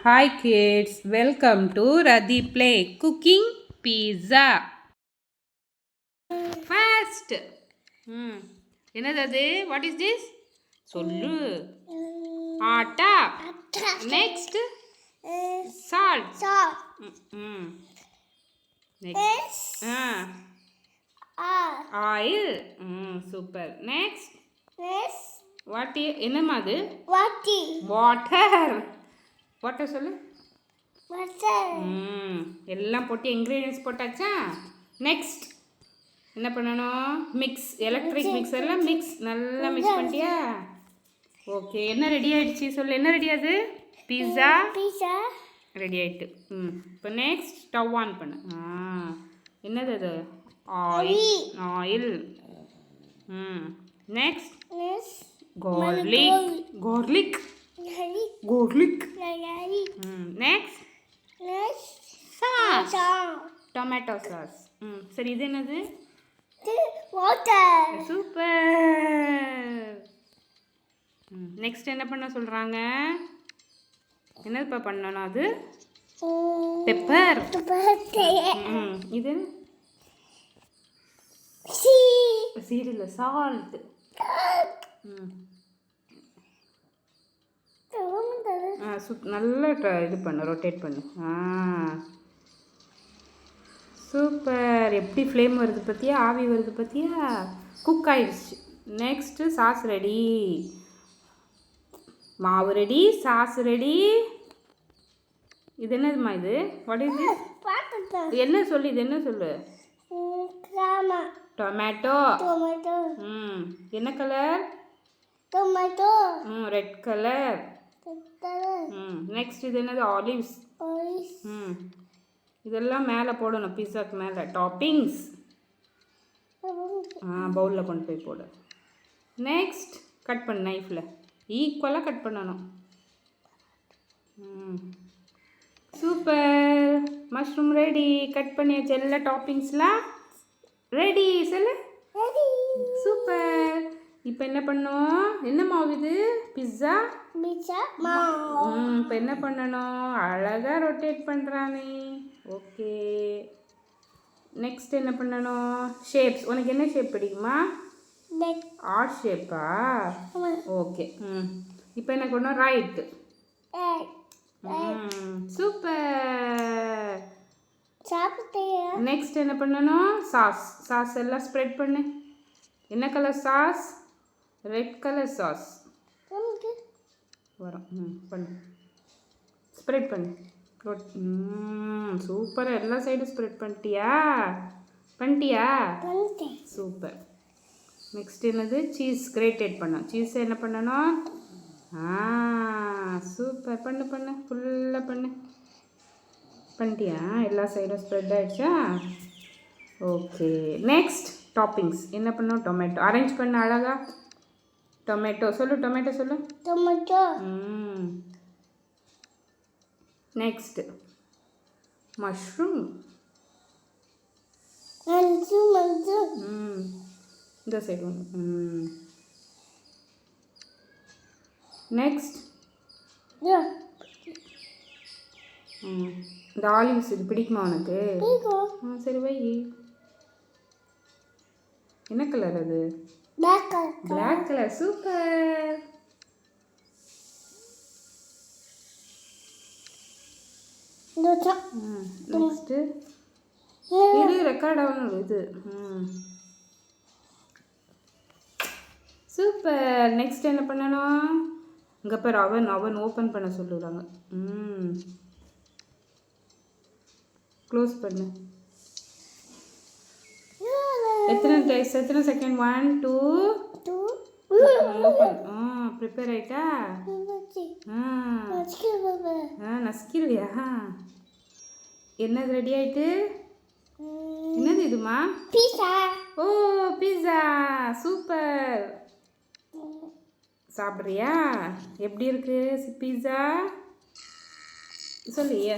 Hi kids, welcome to Radhi Play Cooking Pizza. Fast. என்னது அது? What is this? சொல்லு. Atta. Next. Salt. Next. Oil. Super. Next. What? என்னம்மா அது? Water. Water சொல்லு. எல்லாம் போட்டு இன்க்ரீடியன்ஸ் போட்டாச்சா? நெக்ஸ்ட் என்ன பண்ணணும்? மிக்ஸ். எலக்ட்ரிக் மிக்சரில் மிக்ஸ் நல்லா மிக்ஸ் பண்ணிட்டியா? ஓகே, என்ன ரெடி ஆகிடுச்சு சொல்லு. என்ன ரெடி ஆகுது? பீஸா ரெடி ஆகிட்டு. இப்போ நெக்ஸ்ட் ஸ்டவ் ஆன் பண்ணு. என்னது அது? Oil. Next garlic. Next sauce. Tomato sauce. சரி, இது என்னது? water. சூப்பர். நெக்ஸ்ட் என்ன பண்ண சொல்றாங்க? என்னதுப்பா பண்ணணும்? அது பெப்பர். இது சீட் இல்லை, சால்ட். நல்லா இது பண்ணு, ரொட்டேட் பண்ணு. சூப்பர். எப்படி ஃப்ளேம் வருது பார்த்தியா? ஆவி வருது பார்த்தியா? குக் ஆயிடுச்சு. Next sauce ready. மாவு ரெடி, சாஸ் ரெடி. இது என்னதுமா இது? What is this? என்ன சொல்லு, இது என்ன சொல்லு? டொமேட்டோ. என்ன colour? Tomato. Red colour. Next இது என்னது? ஆலிவ்ஸ். இதெல்லாம் மேலே போடணும், பீஸாக்கு மேலே டாப்பிங்ஸ். பவுலில் கொண்டு போய் போடு. நெக்ஸ்ட் கட் பண்ணு, நைஃப்பில் ஈக்குவலாக கட் பண்ணணும். சூப்பர். Mushroom ready. கட் பண்ணியாச்சு. எல்லா டாப்பிங்ஸ்லாம் ரெடி. சொல்லு. சூப்பர். இப்போ என்ன பண்ணோம்? என்ன மாவு இது? பிஸ்ஸா. இப்போ என்ன பண்ணணும்? அழகாக ரொட்டேட் பண்ணுறானே. ஓகே, நெக்ஸ்ட் என்ன பண்ணணும்? ஷேப்ஸ். உனக்கு என்ன ஷேப் பிடிக்குமா? ஆர்ட் ஷேப்பா? ஓகே. இப்போ என்ன பண்ணணும்? ரைட். சூப்பர். நெக்ஸ்ட் என்ன பண்ணணும்? சாஸ் எல்லாம் ஸ்ப்ரெட் பண்ணு. என்ன colour sauce? Red colour sauce வரும். பண்ணு, ஸ்ப்ரெட் பண்ணு. சூப்பராக எல்லா சைடும் ஸ்ப்ரெட் பண்ணிட்டியா? சூப்பர். நெக்ஸ்ட் என்னது? சீஸ் கிரேட்டட் பண்ணோம். சீஸை என்ன பண்ணணும்? சூப்பர். பண்ணு ஃபுல்லாக பண்ணிட்டியா? எல்லா சைடும் ஸ்ப்ரெட் ஆகிடுச்சா? ஓகே, நெக்ஸ்ட் டாப்பிங்ஸ் என்ன பண்ணணும்? டொமேட்டோ அரேஞ்ச் பண்ண அழகா. டொமேட்டோ சொல்லு. டொமேட்டோ சொல்லு. Next mushroom. இந்த சைடு. நெக்ஸ்ட் இந்த ஆலிவ்ஸ். இது பிடிக்குமா உனக்கு? சரி, வை. என்ன கலர் அது? Black colour. சூப்பர். நெக்ஸ்ட் இது ரெக்கார்ட் ஆகணும். இது சூப்பர். நெக்ஸ்ட் என்ன பண்ணணும்? இங்கே பேர் அவன் ஓப்பன் பண்ண சொல்லுறாங்க. க்ளோஸ் பண்ணு. எத்தனை செகண்ட்? 1 2 ஓப்பன். ப்ரிப்பேர் ஆயிட்டா? நசுக்கிடுவியா? என்னது ரெடி ஆயிட்டு? என்னது இதுமா? ஓ, பீஸா. சூப்பர். சாப்பிட்றியா? எப்படி இருக்கு பீஸா? சொல்லியே.